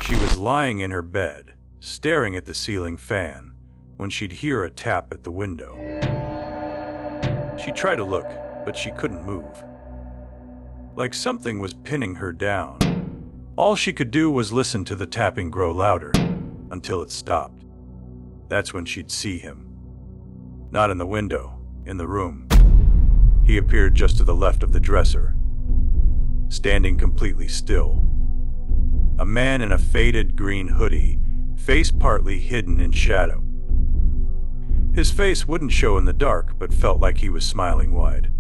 She was lying in her bed, staring at the ceiling fan, when she'd hear a tap at the window. She tried to look, but she couldn't move. Like something was pinning her down. All she could do was listen to the tapping grow louder, until it stopped. That's when she'd see him. Not in the window, in the room. He appeared just to the left of the dresser, standing completely still. A man in a faded green hoodie, face partly hidden in shadow. His face wouldn't show in the dark, but felt like he was smiling wide.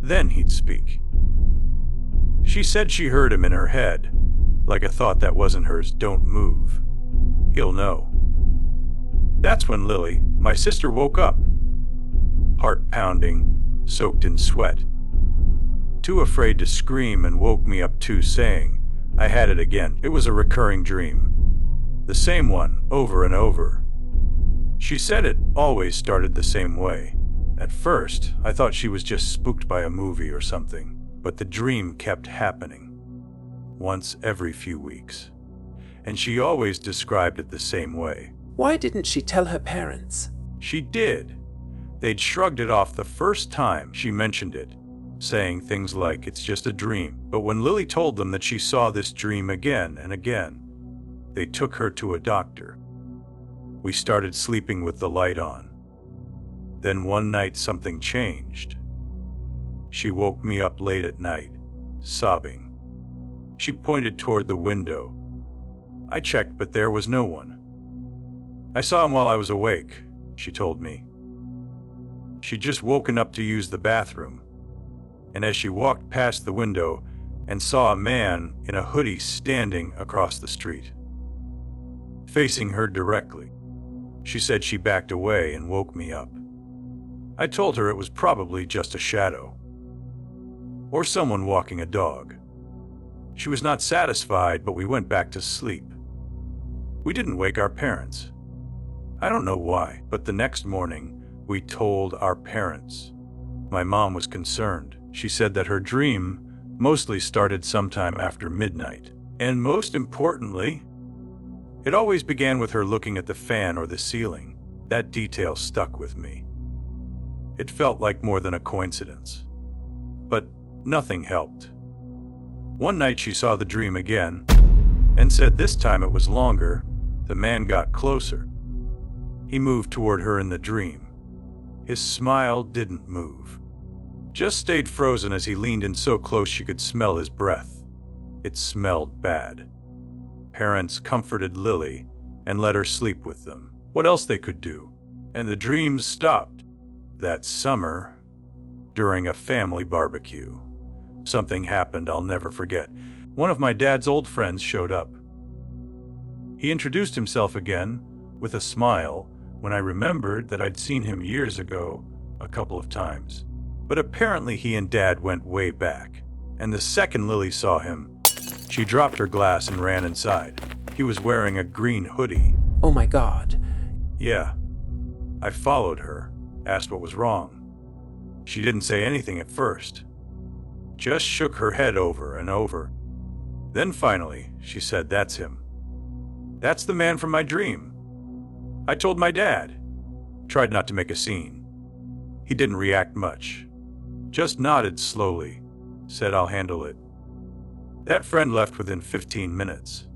Then he'd speak. She said she heard him in her head, like a thought that wasn't hers. Don't move. He'll know. That's when Lily, my sister, woke up. Heart pounding, soaked in sweat. Too afraid to scream, and woke me up too, saying, I had it again. It was a recurring dream. The same one, over and over. She said it always started the same way. At first, I thought she was just spooked by a movie or something, but the dream kept happening. Once every few weeks. And she always described it the same way. Why didn't she tell her parents? She did. They'd shrugged it off the first time she mentioned it, saying things like, it's just a dream. But when Lily told them that she saw this dream again and again, they took her to a doctor. We started sleeping with the light on. Then one night something changed. She woke me up late at night, sobbing. She pointed toward the window. I checked, but there was no one. I saw him while I was awake, she told me. She'd just woken up to use the bathroom, and as she walked past the window and saw a man in a hoodie standing across the street, facing her directly. She said she backed away and woke me up. I told her it was probably just a shadow, or someone walking a dog. She was not satisfied, but we went back to sleep. We didn't wake our parents. I don't know why, but the next morning, we told our parents. My mom was concerned. She said that her dream mostly started sometime after midnight. And most importantly, it always began with her looking at the fan or the ceiling. That detail stuck with me. It felt like more than a coincidence. But nothing helped. One night she saw the dream again and said this time it was longer. The man got closer. He moved toward her in the dream. His smile didn't move, just stayed frozen as he leaned in so close she could smell his breath. It smelled bad. Parents comforted Lily and let her sleep with them. What else they could do? And the dreams stopped. That summer, during a family barbecue, something happened I'll never forget. One of my dad's old friends showed up. He introduced himself again with a smile when I remembered that I'd seen him years ago a couple of times. But apparently he and Dad went way back, and the second Lily saw him, she dropped her glass and ran inside. He was wearing a green hoodie. Oh my God. Yeah. I followed her, asked what was wrong. She didn't say anything at first, just shook her head over and over. Then finally, she said, that's him. That's the man from my dream. I told my dad. Tried not to make a scene. He didn't react much. Just nodded slowly, said I'll handle it. That friend left within 15 minutes.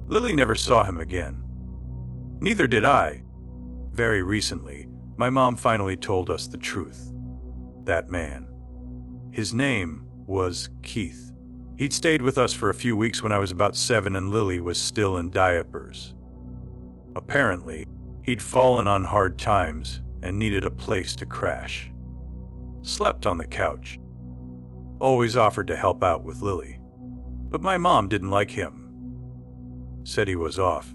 Lily never saw him again. Neither did I. Very recently, my mom finally told us the truth. That man. His name was Keith. He'd stayed with us for a few weeks when I was about 7 and Lily was still in diapers. Apparently, he'd fallen on hard times and needed a place to crash. Slept on the couch. Always offered to help out with Lily. But my mom didn't like him. Said he was off.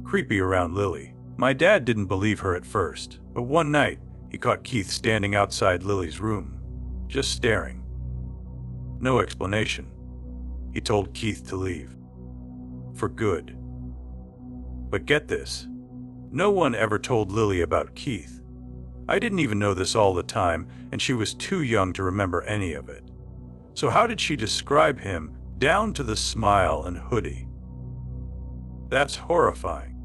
Creepy around Lily. My dad didn't believe her at first, but one night, he caught Keith standing outside Lily's room, just staring. No explanation. He told Keith to leave. For good. But get this. No one ever told Lily about Keith. I didn't even know this all the time, and she was too young to remember any of it. So how did she describe him, down to the smile and hoodie? That's horrifying.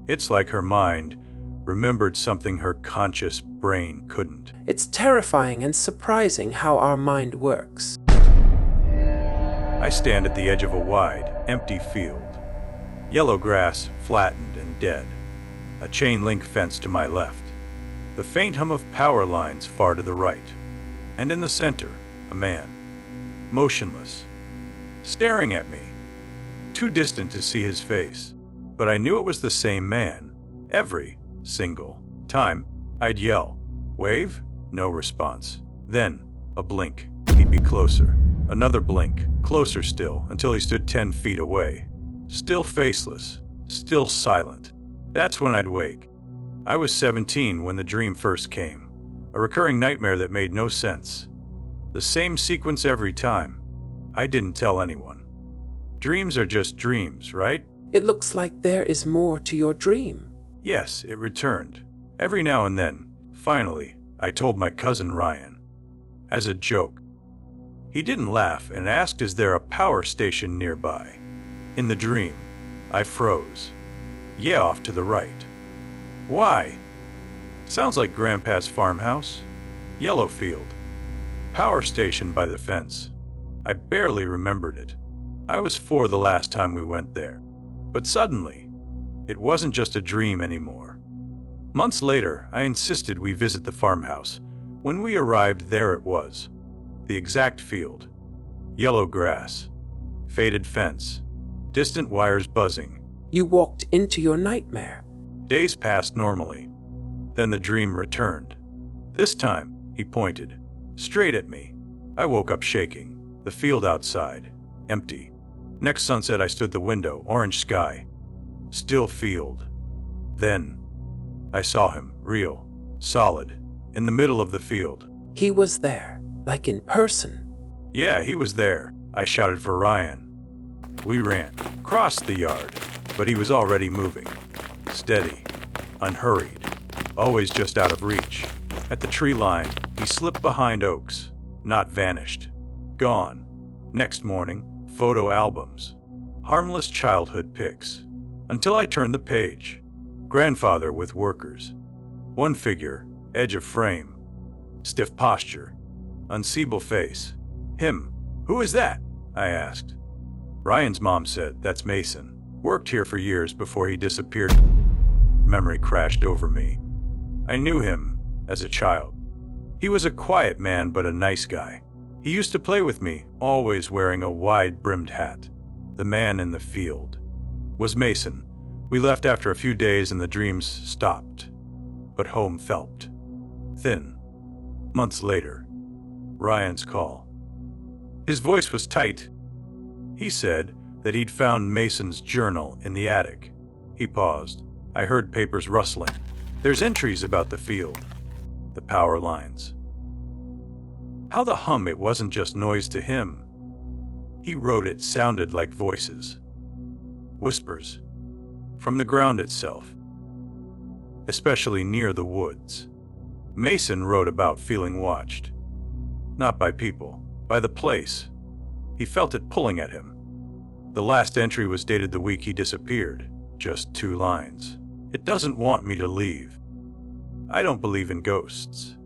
It's like her mind remembered something her conscious brain couldn't. It's terrifying and surprising how our mind works. I stand at the edge of a wide, empty field. Yellow grass, flattened and dead. A chain-link fence to my left. The faint hum of power lines far to the right. And in the center, a man. Motionless. Staring at me. Too distant to see his face. But I knew it was the same man. Every single time I'd yell. Wave? No response. Then, a blink. He'd be closer. Another blink. Closer still, until he stood 10 feet away. Still faceless. Still silent. That's when I'd wake. I was 17 when the dream first came. A recurring nightmare that made no sense. The same sequence every time. I didn't tell anyone. Dreams are just dreams, right? It looks like there is more to your dream. Yes, it returned. Every now and then, finally, I told my cousin Ryan. As a joke. He didn't laugh and asked, is there a power station nearby? In the dream, I froze. Yeah, off to the right. Why? Sounds like Grandpa's farmhouse. Yellow field. Power station by the fence. I barely remembered it. I was 4 the last time we went there. But suddenly, it wasn't just a dream anymore. Months later, I insisted we visit the farmhouse. When we arrived, there it was. The exact field. Yellow grass. Faded fence. Distant wires buzzing. You walked into your nightmare. Days passed normally. Then the dream returned. This time, he pointed. Straight at me. I woke up shaking. The field outside. Empty. Next sunset I stood the window, orange sky. Still field. Then, I saw him, real, solid, in the middle of the field. He was there, like in person. Yeah, he was there. I shouted for Ryan. We ran, crossed the yard, but he was already moving. Steady, unhurried, always just out of reach. At the tree line, he slipped behind oaks, not vanished. Gone. Next morning, photo albums. Harmless childhood pics. Until I turned the page. Grandfather with workers. One figure, edge of frame. Stiff posture. Unseeable face. Him. Who is that? I asked. Ryan's mom said, that's Mason. Worked here for years before he disappeared. Memory crashed over me. I knew him as a child. He was a quiet man but a nice guy. He used to play with me, always wearing a wide-brimmed hat. The man in the field was Mason. We left after a few days and the dreams stopped. But home felt thin. Months later, Ryan's call. His voice was tight. He said that he'd found Mason's journal in the attic. He paused. I heard papers rustling. There's entries about the field, the power lines. How the hum, it wasn't just noise to him. He wrote it sounded like voices. Whispers. From the ground itself. Especially near the woods. Mason wrote about feeling watched. Not by people, by the place. He felt it pulling at him. The last entry was dated the week he disappeared. Just 2 lines. It doesn't want me to leave. I don't believe in ghosts.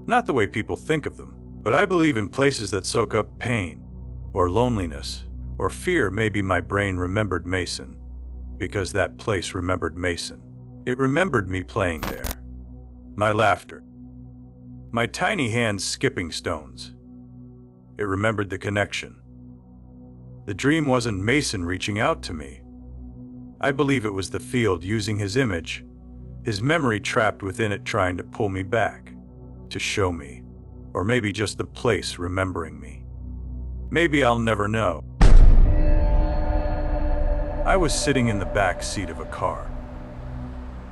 Not the way people think of them, but I believe in places that soak up pain, or loneliness, or fear. Maybe my brain remembered Mason, because that place remembered Mason. It remembered me playing there. My laughter. My tiny hands skipping stones. It remembered the connection. The dream wasn't Mason reaching out to me. I believe it was the field using his image, his memory trapped within it, trying to pull me back, to show me, or maybe just the place remembering me. Maybe I'll never know. I was sitting in the back seat of a car.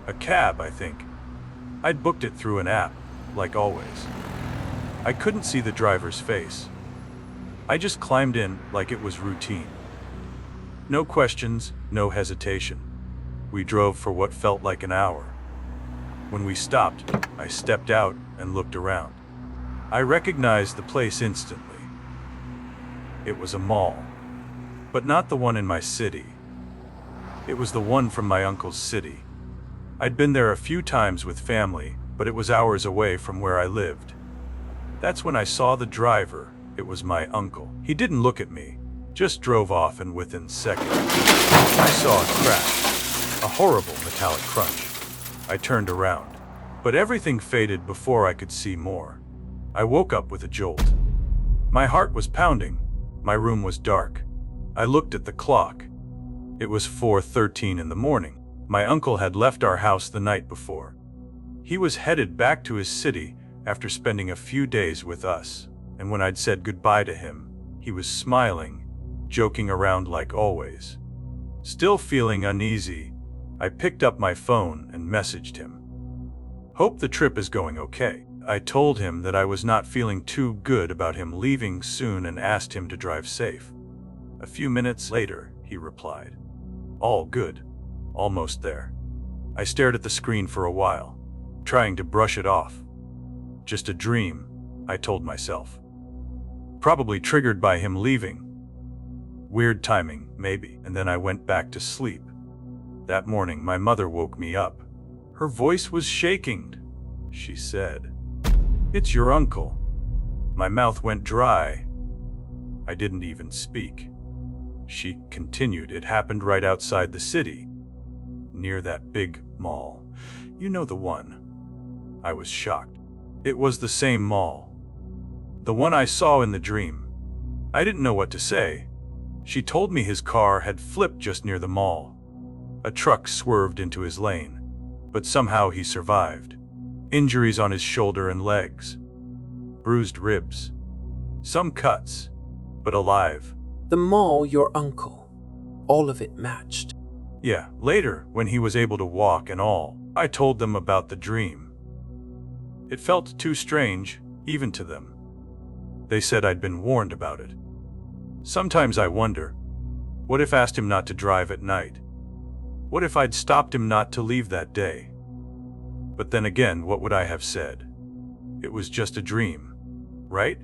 A cab, I think. I'd booked it through an app, like always. I couldn't see the driver's face. I just climbed in like it was routine. No questions, no hesitation. We drove for what felt like an hour. When we stopped, I stepped out and looked around. I recognized the place instantly. It was a mall, but not the one in my city. It was the one from my uncle's city. I'd been there a few times with family, but it was hours away from where I lived. That's when I saw the driver. It was my uncle. He didn't look at me, just drove off, and within seconds, I saw a crash, a horrible metallic crunch. I turned around, but everything faded before I could see more. I woke up with a jolt. My heart was pounding. My room was dark. I looked at the clock. It was 4:13 in the morning. My uncle had left our house the night before. He was headed back to his city after spending a few days with us, and when I'd said goodbye to him, he was smiling, joking around like always. Still feeling uneasy, I picked up my phone and messaged him. "Hope the trip is going okay." I told him that I was not feeling too good about him leaving soon and asked him to drive safe. A few minutes later, he replied, "All good. Almost there." I stared at the screen for a while, trying to brush it off. Just a dream, I told myself. Probably triggered by him leaving. Weird timing, maybe. And then I went back to sleep. That morning, my mother woke me up. Her voice was shaking. She said, "It's your uncle." My mouth went dry. I didn't even speak. She continued, "It happened right outside the city, near that big mall. You know the one." I was shocked. It was the same mall. The one I saw in the dream. I didn't know what to say. She told me his car had flipped just near the mall. A truck swerved into his lane, but somehow he survived. Injuries on his shoulder and legs. Bruised ribs. Some cuts, but alive. The mall, your uncle. All of it matched. Yeah, later, when he was able to walk and all, I told them about the dream. It felt too strange, even to them. They said I'd been warned about it. Sometimes I wonder, what if I asked him not to drive at night? What if I'd stopped him not to leave that day? But then again, what would I have said? It was just a dream, right?